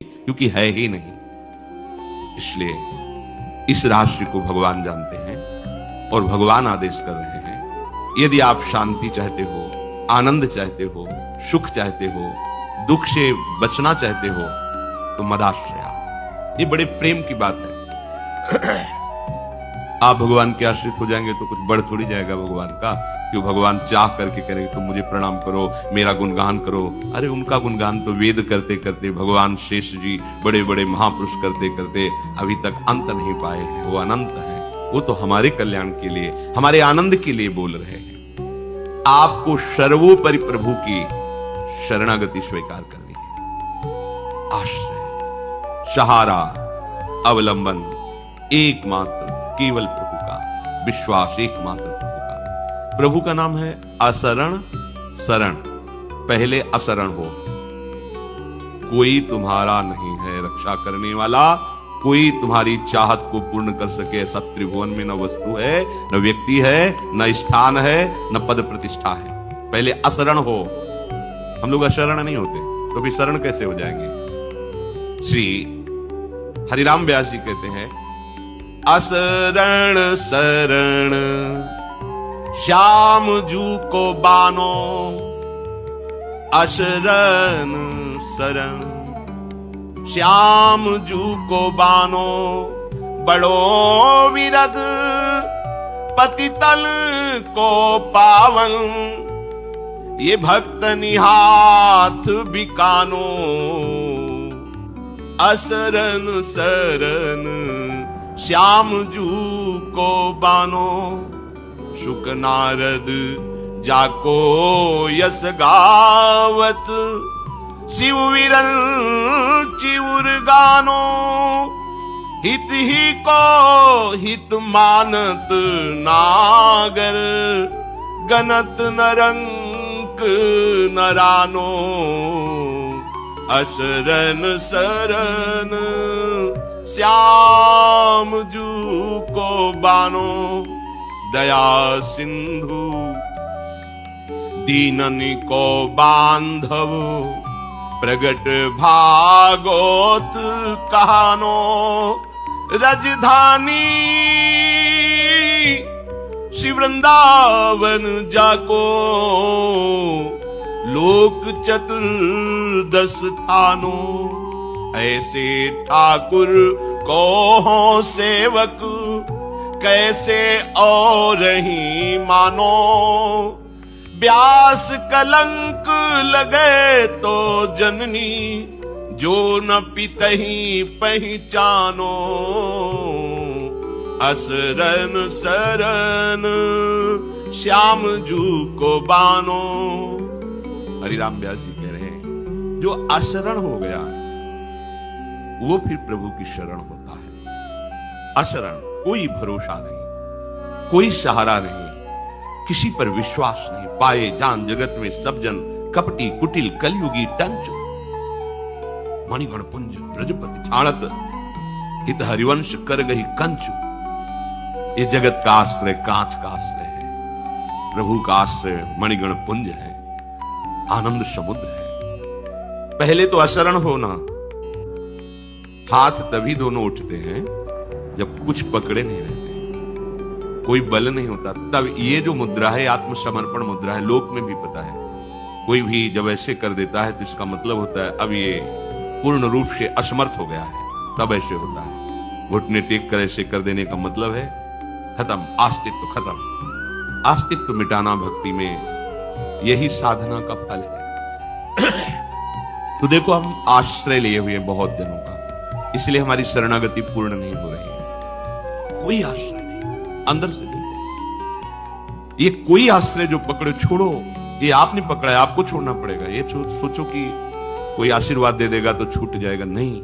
क्योंकि है ही नहीं। इसलिए इस रहस्य को भगवान जानते हैं और भगवान आदेश कर रहे हैं, यदि आप शांति चाहते हो, आनंद चाहते हो, सुख चाहते हो, दुख से बचना चाहते हो, तो मदाश्रया। ये बड़े प्रेम की बात है। आप भगवान के आश्रित हो जाएंगे तो कुछ बढ़ थोड़ी जाएगा भगवान का, क्यों भगवान चाह करके करेंगे तुम मुझे प्रणाम करो, मेरा गुणगान करो। अरे उनका गुणगान तो वेद करते करते, भगवान शेष जी बड़े बड़े महापुरुष करते करते अभी तक अंत नहीं पाए हैं। वो अनंत है, वो तो हमारे कल्याण के लिए, हमारे आनंद के लिए बोल रहे हैं। आपको सर्वोपरि प्रभु की शरणागति स्वीकार करनी है। आश्रय, सहारा, अवलंबन एकमात्र केवल प्रभु का, विश्वास एकमात्र प्रभु का। प्रभु का नाम है असरण शरण। पहले असरण हो, कोई तुम्हारा नहीं है रक्षा करने वाला, कोई तुम्हारी चाहत को पूर्ण कर सके ऐसा त्रिभुवन में न वस्तु है, न व्यक्ति है, न स्थान है, न पद प्रतिष्ठा है। पहले असरण हो। हम लोग अशरण नहीं होते तो भी शरण कैसे हो जाएंगे? श्री हरिराम व्यास जी कहते हैं, असरण शरण श्याम जू को बानो, अशरण शरण श्याम जू को बानो, बड़ो विरद पतितल को पावन, ये भक्त निहाथ बिकानो, असरण शरण श्याम जू को बानो। शुक नारद जाको यस गावत, शिव विरल चिउर गानो, हित ही को हित मानत नागर, गनत नरंक नरानो, अशरण शरण श्याम जू को बानो, दया सिंधु दीननि को बांधव, प्रगट भागोत कहानो, राजधानी श्री वृंदावन जाको, लोक चतुर्दश थानो, ऐसे ठाकुर को हो सेवक, कैसे और ही मानो, व्यास कलंक लगे तो जननी, जो न पितही पहचानो, असरण शरण श्याम जू को बानो। हरिराम व्यास जी कह रहे हैं, जो अशरण हो गया वो फिर प्रभु की शरण होता है। अशरण, कोई भरोसा नहीं, कोई सहारा नहीं, किसी पर विश्वास नहीं, पाए जान जगत में सब जन कपटी कुटिल कलयुगी टंचु, मणिगण पुंज ब्रजपति छाणत, हित हरिवंश कर गई कंचु। ये जगत का आश्रय कांच का आश्रय है, प्रभु का आश्रय मणिगण पुंज है, आनंद समुद्र है। पहले तो अशरण होना। हाथ तभी दोनों उठते हैं जब कुछ पकड़े नहीं रहते, कोई बल नहीं होता, तब ये जो मुद्रा है आत्मसमर्पण मुद्रा है। लोक में भी पता है, कोई भी जब ऐसे कर देता है तो इसका मतलब होता है अब ये पूर्ण रूप से असमर्थ हो गया है, तब ऐसे होता है। घुटने टेक कर ऐसे कर देने का मतलब है खत्म, अस्तित्व खत्म। अस्तित्व मिटाना भक्ति में यही साधना का फल है। तो देखो, हम आश्रय लिए हुए बहुत जनों का, इसलिए हमारी शरणागति पूर्ण नहीं हो रही है। कोई आश्रय नहीं, अंदर से देखो, ये कोई आश्रय जो पकड़ो छोड़ो, ये आपने पकड़ा है, आपको छोड़ना पड़ेगा। ये सोचो कि कोई आशीर्वाद दे देगा तो छूट जाएगा, नहीं।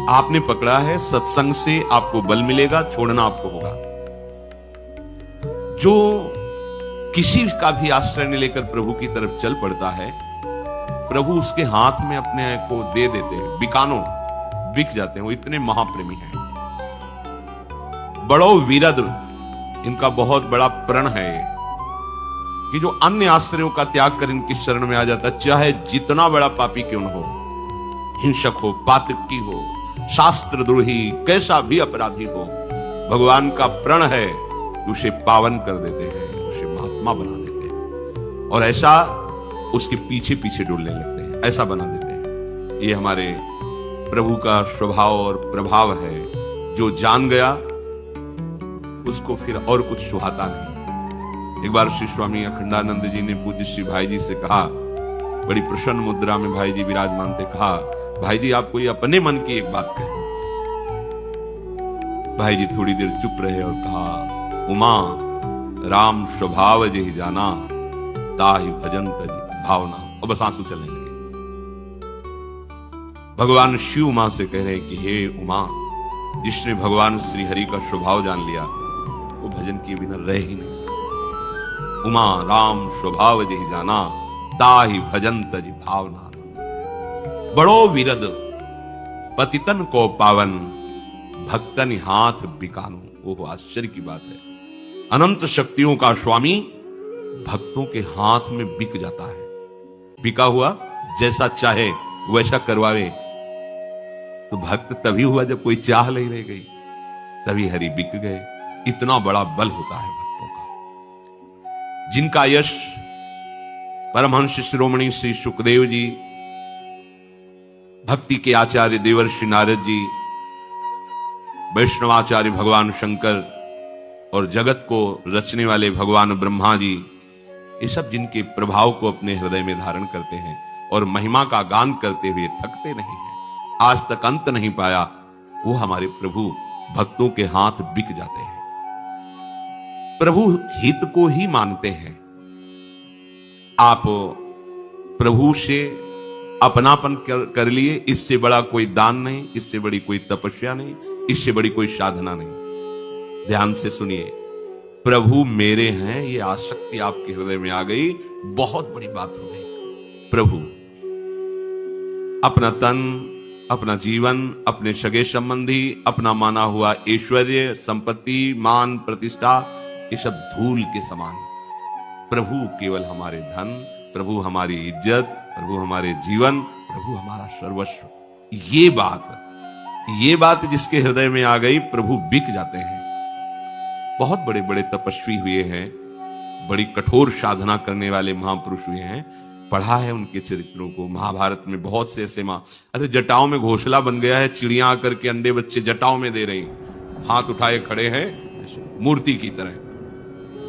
आपने पकड़ा है, सत्संग से आपको बल मिलेगा, छोड़ना आपको होगा। जो किसी का भी आश्रय नहीं लेकर प्रभु की तरफ चल पड़ता है, प्रभु उसके हाथ में अपने को दे देते हैं, बिकानो, बिक जाते हैं। वो इतने महाप्रेमी हैं। बड़ो वीरद, इनका बहुत बड़ा प्रण है ये, कि जो अन्य आश्रयों का त्याग कर इनकी शरण में आ जाता, चाहे जितना बड़ा पापी क्यों न हो, हिंसक हो, पातकी हो, शास्त्रद्रोही, कैसा भी अपराधी हो, भगवान का प्रण है कि उसे पावन कर देते हैं, उसे महात्मा बना देते हैं और ऐसा उसके पीछे पीछे डोलने लगते हैं, ऐसा बना देते हैं। ये हमारे प्रभु का स्वभाव और प्रभाव है। जो जान गया उसको फिर और कुछ सुहाता नहीं। एक बार श्री स्वामी अखंडानंद जी ने पूज्य श्री भाई जी से कहा, बड़ी प्रसन्न मुद्रा में भाई जी विराजमान थे, कहा भाई जी आप कोई अपने मन की एक बात कहें। भाई जी थोड़ी देर चुप रहे और कहा, उमा राम स्वभाव जहि जाना ताहि भजंत भावना। और बस आंसू चलने लगे। भगवान शिव उमा से कह रहे कि हे उमा, जिसने भगवान श्री हरि का स्वभाव जान लिया वो भजन किए बिना रह ही नहीं सकता। उमा राम स्वभाव जहि जाना ताहि भजंत जि भावना। बड़ो विरद पतितन को पावन भक्तन हाथ बिकानो। वो आश्चर्य की बात है, अनंत शक्तियों का स्वामी भक्तों के हाथ में बिक जाता है। बिका हुआ जैसा चाहे वैसा करवावे। तो भक्त तभी हुआ जब कोई चाह नहीं रह गई, तभी हरि बिक गए। इतना बड़ा बल होता है भक्तों का। जिनका यश परमहंस शिरोमणि श्री सुखदेव जी, भक्ति के आचार्य देवर्षि नारद जी, वैष्णवाचार्य भगवान शंकर और जगत को रचने वाले भगवान ब्रह्मा जी, ये सब जिनके प्रभाव को अपने हृदय में धारण करते हैं और महिमा का गान करते हुए थकते नहीं हैं, आज तक अंत नहीं पाया, वो हमारे प्रभु भक्तों के हाथ बिक जाते हैं। प्रभु हित को ही मानते हैं। आप प्रभु से अपनापन कर लिए, इससे बड़ा कोई दान नहीं, इससे बड़ी कोई तपस्या नहीं, इससे बड़ी कोई साधना नहीं। ध्यान से सुनिए, प्रभु मेरे हैं, ये आसक्ति आपके हृदय में आ गई, बहुत बड़ी बात हो गई। प्रभु अपना तन, अपना जीवन, अपने सगे संबंधी, अपना माना हुआ ऐश्वर्य, संपत्ति, मान, प्रतिष्ठा, ये सब धूल के समान। प्रभु केवल हमारे धन, प्रभु हमारी इज्जत, प्रभु हमारे जीवन, प्रभु हमारा सर्वस्व। ये बात जिसके हृदय में आ गई, प्रभु बिक जाते हैं। बहुत बड़े बड़े तपस्वी हुए हैं, बड़ी कठोर साधना करने वाले महापुरुष हुए हैं। पढ़ा है उनके चरित्रों को। महाभारत में बहुत से ऐसे अरे जटाओं में घोंसला बन गया है, चिड़ियां आकर के अंडे बच्चे जटाओं में दे रही, हाथ उठाए खड़े हैं मूर्ति की तरह।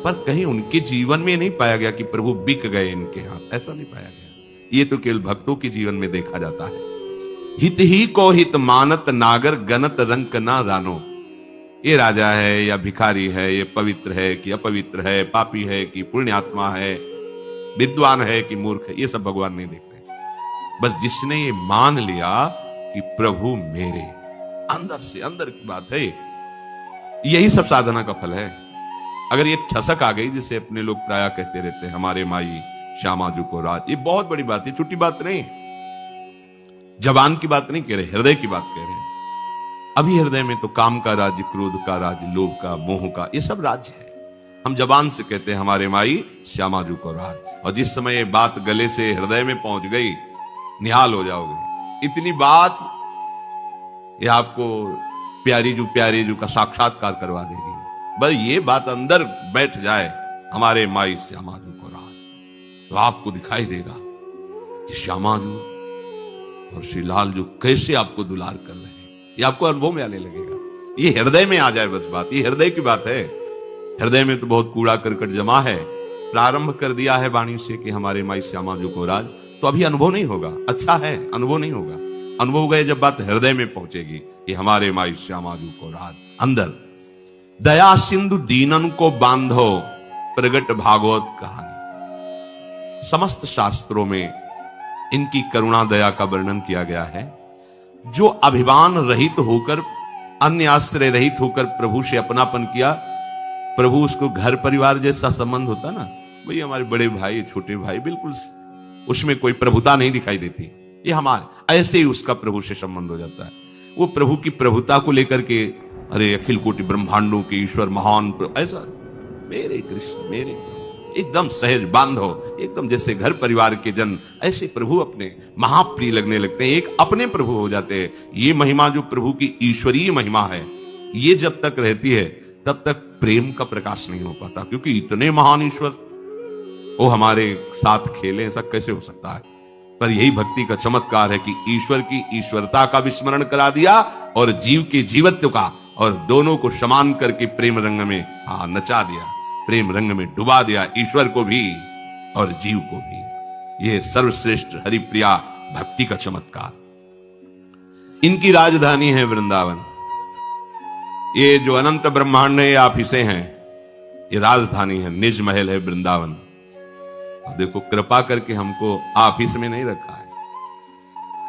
पर कहीं उनके जीवन में नहीं पाया गया कि प्रभु बिक गए इनके हाथ, ऐसा नहीं पाया गया। ये तो केवल भक्तों के जीवन में देखा जाता है। हित ही को हित मानत नागर गनत रंक ना रानो। ये राजा है या भिखारी है, ये पवित्र है कि अपवित्र है, पापी है कि पुण्यात्मा है, विद्वान है कि मूर्ख है, ये सब भगवान नहीं देखते। बस जिसने ये मान लिया कि प्रभु मेरे, अंदर से अंदर की बात है, यही सब साधना का फल है। अगर ये ठसक आ गई, जिसे अपने लोग प्राय कहते रहते हैं, हमारे माई श्यामा जू को राज, ये बहुत बड़ी बात है, छोटी बात नहीं। जबान की बात नहीं कह रहे, हृदय की बात कह रहे हैं। अभी हृदय में तो काम का राज्य, क्रोध का राज्य, लोभ का, मोह का, ये सब राज्य है। हम जबान से कहते हैं हमारे माई श्यामा जू को राज, और जिस समय ये बात गले से हृदय में पहुंच गई, निहाल हो जाओगे। इतनी बात ये आपको प्यारी जू का साक्षात्कार करवा देगी। बस ये बात अंदर बैठ जाए, हमारे माई श्यामा जू को राज, तो आपको दिखाई देगा कि श्यामा जू और श्री लाल जू कैसे आपको दुलार कर रहे हैं। ये आपको अनुभव में आने लगेगा। ये हृदय में आ जाए बस बात, ये हृदय की बात है। हृदय में तो बहुत कूड़ा करकट जमा है। प्रारंभ कर दिया है वाणी से कि हमारे माई श्यामा जू को राज, तो अभी अनुभव नहीं होगा। अच्छा है, अनुभव नहीं होगा। अनुभव गए जब बात हृदय में पहुंचेगी कि हमारे माई श्यामा जू को राज। अंदर दया सिंधु दीनन को बांधो, प्रगट भागवत कहानी। समस्त शास्त्रों में इनकी करुणा दया का वर्णन किया गया है। जो अभिमान रहित होकर, अन्य आश्रय रहित होकर प्रभु से अपनापन किया, प्रभु उसको घर परिवार जैसा संबंध होता ना, भाई हमारे बड़े भाई, छोटे भाई, बिल्कुल उसमें कोई प्रभुता नहीं दिखाई देती। ये हमारे ऐसे ही उसका प्रभु से संबंध हो जाता है। वो प्रभु की प्रभुता को लेकर के, अरे अखिल कोटि ब्रह्मांडों के ईश्वर महान, ऐसा मेरे कृष्ण, मेरे प्रभु, एकदम सहज बांधव, एकदम जैसे घर परिवार के जन, ऐसे प्रभु अपने महाप्रिय लगने लगते हैं, एक अपने प्रभु हो जाते हैं। ये महिमा जो प्रभु की ईश्वरीय महिमा है, ये जब तक रहती है तब तक प्रेम का प्रकाश नहीं हो पाता, क्योंकि इतने महान ईश्वर वो हमारे साथ खेले, ऐसा कैसे हो सकता है। पर यही भक्ति का चमत्कार है कि ईश्वर की ईश्वरता का विस्मरण करा दिया और जीव के जीवत्व का, और दोनों को समान करके प्रेम रंग में नचा दिया, प्रेम रंग में डुबा दिया, ईश्वर को भी और जीव को भी। यह सर्वश्रेष्ठ हरिप्रिया भक्ति का चमत्कार। इनकी राजधानी है वृंदावन। ये जो अनंत ब्रह्मांड है, आप इसे हैं, ये राजधानी है, निज महल है वृंदावन। और देखो, कृपा करके हमको ऑफिस में नहीं रखा है,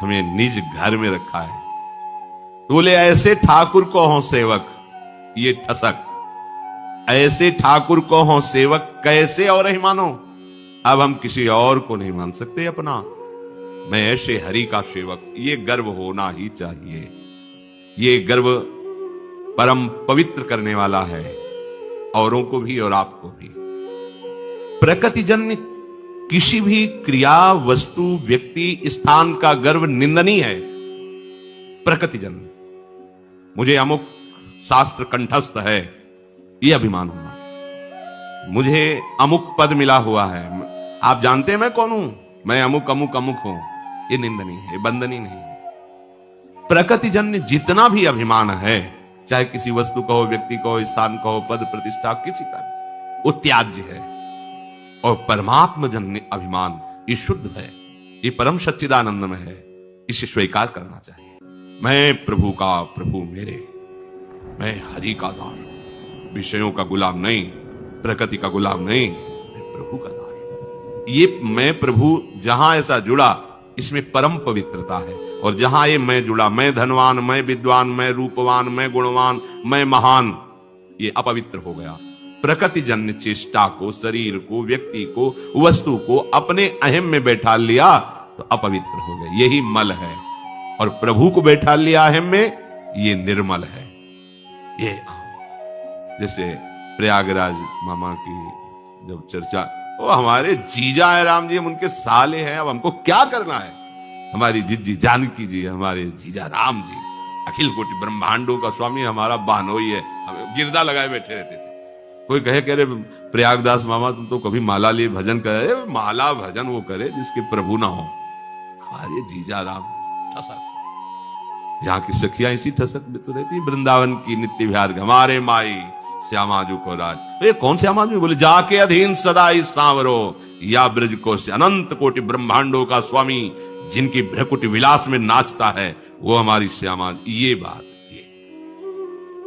हमें निज घर में रखा है। बोले ऐसे ठाकुर को हो सेवक, ये ठसक, ऐसे ठाकुर को हो सेवक कैसे और ही मानो। अब हम किसी और को नहीं मान सकते अपना, मैं ऐसे हरि का सेवक, ये गर्व होना ही चाहिए। ये गर्व परम पवित्र करने वाला है, औरों को भी और आपको भी। प्रकृतिजन्य किसी भी क्रिया, वस्तु, व्यक्ति, स्थान का गर्व निंदनीय है। प्रकृतिजन्य, मुझे अमुक शास्त्र कंठस्थ है, यह अभिमान होना। मुझे अमुक पद मिला हुआ है, आप जानते हैं मैं कौन हूं, मैं अमुक अमुक अमुक हूं, ये निंदनीय है, बंदनीय नहीं। प्रकृतिजन्य जितना भी अभिमान है, चाहे किसी वस्तु का हो, व्यक्ति का हो, स्थान का हो, पद प्रतिष्ठा किसी का, वो त्याज्य है। और परमात्मा जन्य अभिमान ये शुद्ध है, ये परम सच्चिदानंद में है, इसे स्वीकार करना चाहिए। मैं प्रभु का प्रभु मेरे, मैं हरि का दास, विषयों का गुलाम नहीं, प्रकृति का गुलाम नहीं, मैं प्रभु का दास। ये मैं प्रभु जहां ऐसा जुड़ा, इसमें परम पवित्रता है। और जहां ये मैं जुड़ा, मैं धनवान, मैं विद्वान, मैं रूपवान, मैं गुणवान, मैं महान, ये अपवित्र हो गया। प्रकृति जन्य चेष्टा को, शरीर को, व्यक्ति को, वस्तु को अपने अहम में बैठा लिया तो अपवित्र हो गए, यही मल है। और प्रभु को बैठा लिया अहम में, ये निर्मल है। ये जैसे प्रयागराज मामा की जब चर्चा, वो हमारे जीजा है राम जी, हम उनके साले हैं, अब हमको क्या करना है। हमारी जिज्जी जानकी जी, हमारे जीजा राम जी, अखिल कोटि ब्रह्मांडों का स्वामी, हमारा बहनोई है, हमें गिरदा लगाए बैठे रहते थे। कोई कहे कह रहे प्रयागदास मामा तुम तो कभी माला लिए भजन करे, माला भजन वो करे जिसके प्रभु ना हो। हमारे जीजा राम ठसक, यहाँ की सखियां इसी ठसक में तो रहती। वृंदावन की नित्य विहार, हमारे माई श्यामाजू को राज, ये कौन श्यामाजू, बोले जाके अधीन सदा इस सांवरो, या ब्रज को अनंत कोटि ब्रह्मांडों का स्वामी, जिनकी भ्रकुटी विलास में नाचता है, वो हमारी श्यामा। ये बात, ये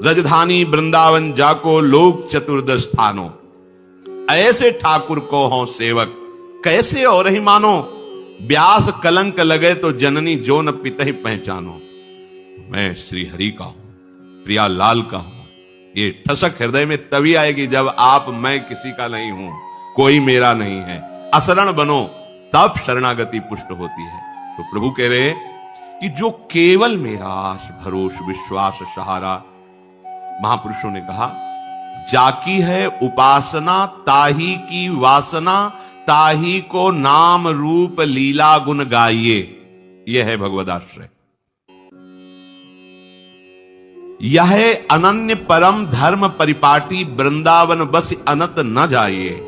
रजधानी वृंदावन जाको लोक चतुर्दश स्थानो, ऐसे ठाकुर को हो सेवक कैसे और ही मानो। व्यास कलंक लगे तो जननी जो न पिता ही पहचानो। मैं श्री हरि का हूं, प्रिया लाल का हूं। ये ठसक हृदय में तभी आएगी जब आप, मैं किसी का नहीं हूं, कोई मेरा नहीं है, असरण बनो, तब शरणागति पुष्ट होती है। तो प्रभु कह रहे कि जो केवल मेरा आस भरोस विश्वास सहारा, महापुरुषों ने कहा जाकी है उपासना, ताही की वासना, ताही को नाम रूप लीला गुण गाइए। यह है भगवदाश्रय। यह अनन्य परम धर्म परिपाटी, वृंदावन बस अनत न जाइए।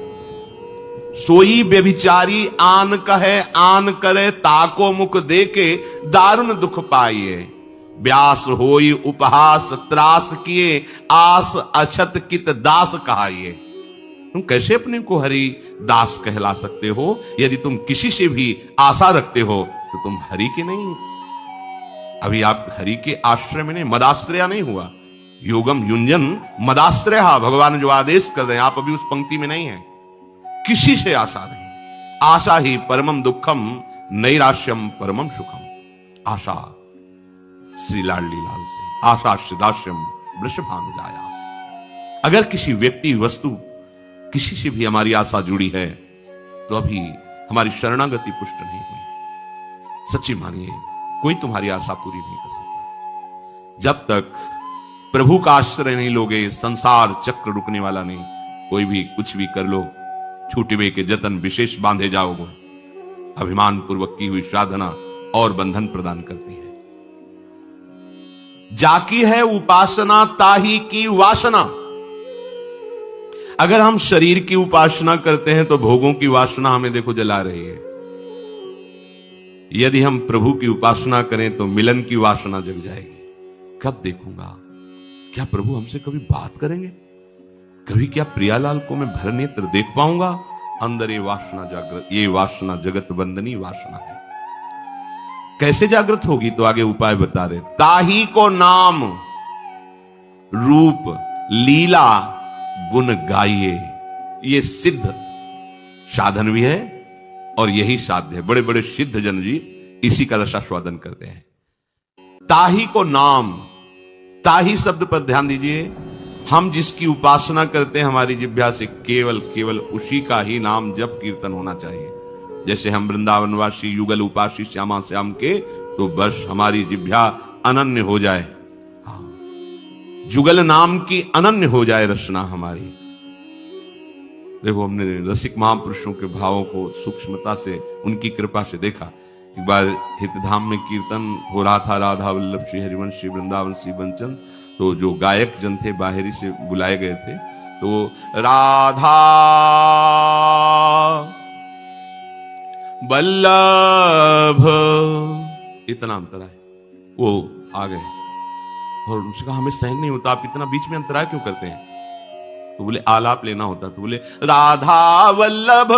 सोई व्यभिचारी आन कहे, आन करे ताको मुख देके, दारुण दुख पाइए। व्यास होई उपहास त्रास किए, आस अछत कित दास कहाइए। तुम कैसे अपने को हरि दास कहला सकते हो? यदि तुम किसी से भी आशा रखते हो तो तुम हरि के नहीं। अभी आप हरि के आश्रय में नहीं, मदाश्रया नहीं हुआ। योगम युंजन मदाश्रय, भगवान जो आदेश कर रहे हैं, आप अभी उस पंक्ति में नहीं है। किसी से आशा नहीं। आशा ही परमम दुखम, नैराश्यम परमम सुखम। आशा श्री लाडली लाल से, आशा श्रीदाश्यम वृषभानुजायास। अगर किसी व्यक्ति वस्तु किसी से भी हमारी आशा जुड़ी है तो अभी हमारी शरणागति पुष्ट नहीं हुई। सच्ची मानिए, कोई तुम्हारी आशा पूरी नहीं कर सकता। जब तक प्रभु का आश्रय नहीं लोगे, संसार चक्र रुकने वाला नहीं। कोई भी कुछ भी कर लो, छूटवे के जतन विशेष बांधे जाओगे। अभिमान पूर्वक की हुई साधना और बंधन प्रदान करती है। जाकी है उपासना ताही की वासना। अगर हम शरीर की उपासना करते हैं तो भोगों की वासना हमें देखो जला रही है। यदि हम प्रभु की उपासना करें तो मिलन की वासना जग जाएगी। कब देखूंगा? क्या प्रभु हमसे कभी बात करेंगे? कभी क्या प्रियालाल को मैं भर नेत्र देख पाऊंगा? अंदर ये वासना जागृत, ये वासना जगत बंदनी वासना है। कैसे जागृत होगी? तो आगे उपाय बता रहे। ताही को नाम रूप लीला गुण गाइए। ये सिद्ध साधन भी है और यही साध्य है। बड़े बड़े सिद्ध जन जी इसी का रसास्वादन करते हैं। ताही को नाम, ताही शब्द पर ध्यान दीजिए। हम जिसकी उपासना करते हैं हमारी जिह्वा से केवल केवल उसी का ही नाम जप कीर्तन होना चाहिए। जैसे हम वृंदावनवासी युगल उपासी श्यामा श्याम के, तो बस हमारी जिह्वा अनन्य हो जाए। जुगल नाम की अनन्य हो जाए रचना हमारी। देखो हमने रसिक महापुरुषों के भावों को सूक्ष्मता से उनकी कृपा से देखा। एक बार हितधाम में कीर्तन हो रहा था, राधा वल्लभ श्री हरिवंश श्री वृंदावन श्री बंचन। तो जो गायक जन थे बाहरी से बुलाए गए थे, तो राधा वल्लभ इतना अंतर है। वो आ गए और उनसे कहा हमें सहन नहीं होता, आप इतना बीच में अंतराय क्यों करते हैं? तो बोले आलाप लेना होता। तो बोले राधा वल्लभ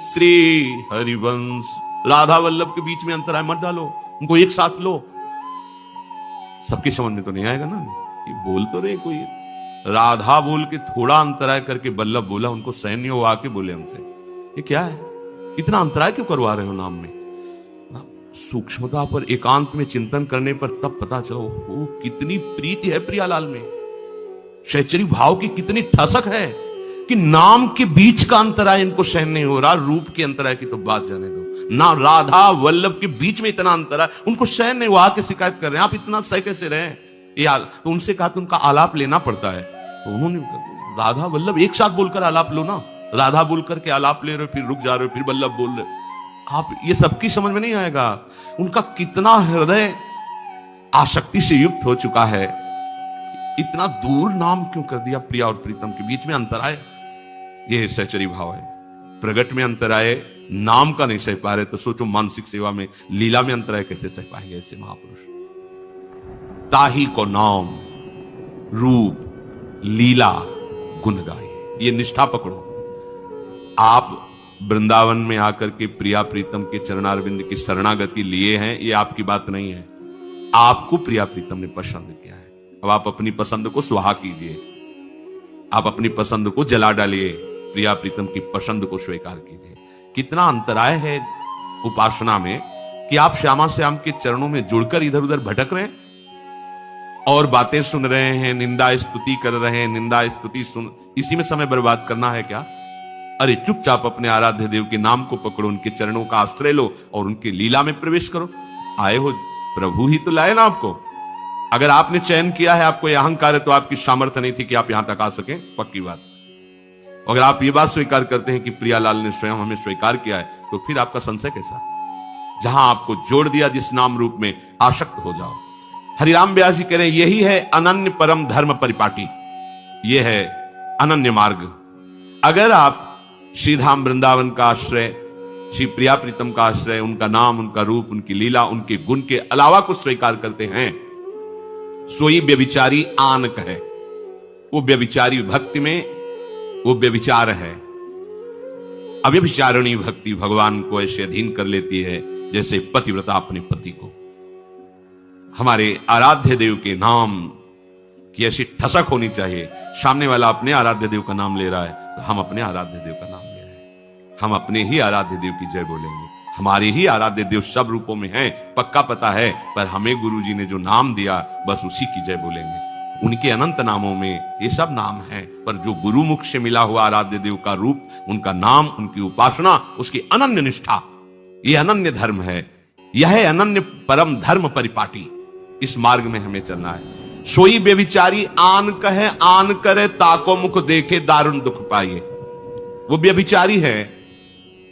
श्री हरिवंश। राधा वल्लभ के बीच में अंतराय मत डालो, उनको एक साथ लो। सबके समझ में तो नहीं आएगा ना, ये बोल तो रहे कोई। राधा बोल के थोड़ा अंतराय करके वल्लभ बोला, उनको सहन नहीं हो, आके बोले हमसे ये क्या है, इतना अंतराय क्यों करवा रहे हो नाम में? सूक्ष्मता पर एकांत में चिंतन करने पर तब पता चलो वो कितनी प्रीति है प्रियालाल में, शैचरी भाव की कितनी ठसक है कि नाम के बीच का अंतराय इनको सहन नहीं हो रहा। रूप के अंतराय की तो बात जाने दो ना, राधा वल्लभ के बीच में इतना अंतराय उनको सहन नहीं हुआ, के शिकायत कर रहे हैं आप इतना सह कैसे रहे? तो उनसे कहा तो उनका आलाप लेना पड़ता है। तो उन्होंने राधा वल्लभ एक साथ बोलकर आलाप लो ना। राधा बोल करके आलाप ले रहे हो, फिर रुक जा रहे हो, फिर वल्लभ बोल रहे हो। आप ये सबकी समझ में नहीं आएगा। उनका कितना हृदय आसक्ति से युक्त हो चुका है, इतना दूर नाम क्यों कर दिया प्रिया और प्रीतम के बीच में अंतराय। ये सहचरी भाव है। प्रगट में अंतराय नाम का नहीं सह पा रहे तो सोचो मानसिक सेवा में लीला में अंतराय कैसे सह पाएंगे ऐसे महापुरुष। ताही को नाम रूप लीला गुण गाए, ये निष्ठा पकड़ो। आप वृंदावन में आकर के प्रिया प्रीतम के चरणारविंद की शरणागति लिए हैं, ये आपकी बात नहीं है। आपको प्रिया प्रीतम ने पसंद किया है। अब आप अपनी पसंद को स्वाहा कीजिए, आप अपनी पसंद को जला डालिए, प्रिया प्रीतम की पसंद को स्वीकार कीजिए। कितना अंतराय है उपासना में कि आप श्यामा श्याम के चरणों में जुड़कर इधर उधर भटक रहे हैं और बातें सुन रहे हैं, निंदा स्तुति कर रहे हैं, निंदा स्तुति सुन, इसी में समय बर्बाद करना है क्या? अरे चुपचाप अपने आराध्य देव के नाम को पकड़ो, उनके चरणों का आश्रय लो और उनके लीला में प्रवेश करो। आए हो प्रभु ही तो लाए ना आपको। अगर आपने चयन किया है, आपको यह अहंकार है, तो आपकी सामर्थ्य नहीं थी कि आप यहां तक आ सके, पक्की बात। अगर आप ये बात स्वीकार करते हैं कि प्रियालाल ने स्वयं हमें स्वीकार किया है, तो फिर आपका संशय कैसा? जहां आपको जोड़ दिया जिस नाम रूप में, आसक्त हो जाओ। हरिराम व्यास जी कह रहे हैं यही है अनन्य परम धर्म परिपाटी, यह है अनन्य मार्ग। अगर आप श्रीधाम वृंदावन का आश्रय, श्री प्रिया प्रीतम का आश्रय, उनका नाम, उनका रूप, उनकी लीला, उनके गुण के अलावा कुछ स्वीकार करते हैं, सोई व्यभिचारी आनक है। वो व्यभिचारी भक्ति में वो व्यभिचार है। अव्यभिचारिणी भक्ति भगवान को ऐसे अधीन कर लेती है जैसे पतिव्रता अपने पति को। हमारे आराध्य देव के नाम की ऐसी ठसक होनी चाहिए। सामने वाला अपने आराध्य देव का नाम ले रहा है तो हम अपने आराध्य देव का नाम ले रहे हैं। हम अपने ही आराध्य देव की जय बोलेंगे। हमारे ही आराध्य देव सब रूपों में हैं, पक्का पता है, पर हमें गुरु जी ने जो नाम दिया बस उसी की जय बोलेंगे। उनके अनंत नामों में ये सब नाम है, पर जो गुरु मुख से मिला हुआ आराध्य देव का रूप, उनका नाम, उनकी उपासना, उसकी अनन्य निष्ठा, ये अनन्य धर्म है। यह है अनन्य परम धर्म परिपाटी। इस मार्ग में हमें चलना है। सोई व्यभिचारी आन कहे आन करे, ताको मुख देखे दारुण दुख पाइए। वो व्यभिचारी है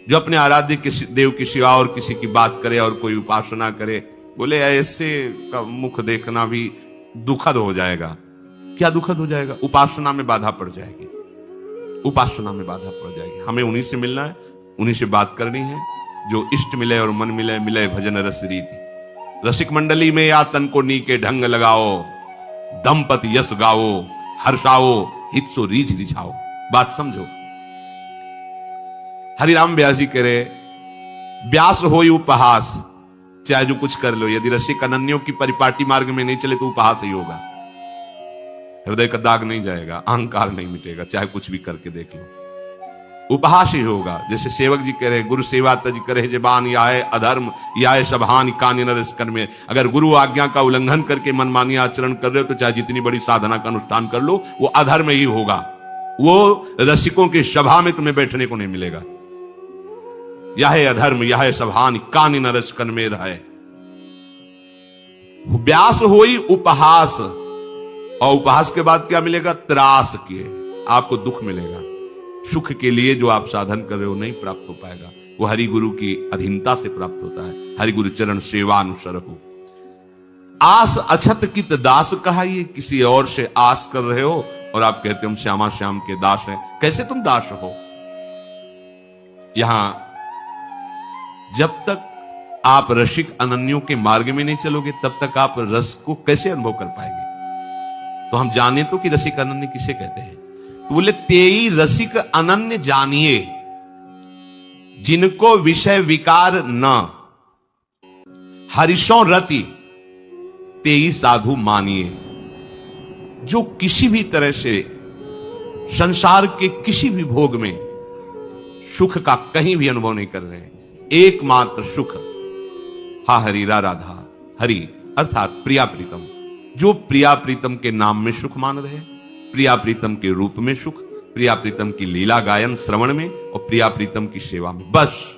जो अपने आराध्य किसी देव की सिवा और किसी की बात करे और कोई उपासना करे। बोले ऐसे का मुख देखना भी दुखद हो जाएगा। क्या दुखद हो जाएगा? उपासना में बाधा पड़ जाएगी, उपासना में बाधा पड़ जाएगी। हमें उन्हीं से मिलना है, उन्हीं से बात करनी है जो इष्ट मिले और मन मिले। मिले भजन रस रीति, रसिक मंडली में या तन को नी के ढंग लगाओ, दंपति यश गाओ, हर्षाओ हित सो रीझ रिझाओ। बात समझो। हरिराम व्यास जी कह रहे, व्यास होई उपहास, चाहे जो कुछ कर लो, यदि रसिक अनन्यों की परिपाटी मार्ग में नहीं चले तो उपहास ही होगा। हृदय का दाग नहीं जाएगा, अहंकार नहीं मिटेगा, चाहे कुछ भी करके देख लो, उपहास ही होगा। जैसे सेवक जी कह रहे, गुरु सेवा तज करे जबान, या है अधर्म या है सभान कान्य नरस कर में। अगर गुरु आज्ञा का उल्लंघन करके मनमानी आचरण कर रहे हो तो चाहे जितनी बड़ी साधना का अनुष्ठान कर लो, वो अधर्म ही होगा। वो रसिकों की सभा में तुम्हें बैठने को नहीं मिलेगा। यह है अधर्म, यह है सभान कान्य नरस कर में रहे। व्यास होई उपहास, और उपहास के बाद क्या मिलेगा? त्रास किए, आपको दुख मिलेगा। सुख के लिए जो आप साधन कर रहे हो नहीं प्राप्त हो पाएगा। वो हरि गुरु की अधीनता से प्राप्त होता है। हरि गुरु चरण सेवा अनुसर हो। आस अछत कित दास कहा, ये किसी और से आस कर रहे हो और आप कहते हो हम श्यामा श्याम के दास हैं। कैसे तुम दास हो? यहां जब तक आप रसिक अनन्यों के मार्ग में नहीं चलोगे तब तक आप रस को कैसे अनुभव कर पाएंगे? तो हम जाने तो कि रसिक अनन्य किसे कहते हैं। तो बोले तेई रसिक अनन्य जानिए, जिनको विषय विकार न, हरिशों रति तेई साधु मानिए। जो किसी भी तरह से संसार के किसी भी भोग में सुख का कहीं भी अनुभव नहीं कर रहे हैं, एकमात्र सुख हा हरि राधा, हरि अर्थात प्रिया प्रीतम। जो प्रिया प्रीतम के नाम में सुख मान रहे, प्रिया प्रीतम के रूप में सुख, प्रिया प्रीतम की लीला गायन श्रवण में और प्रिया प्रीतम की सेवा में, बस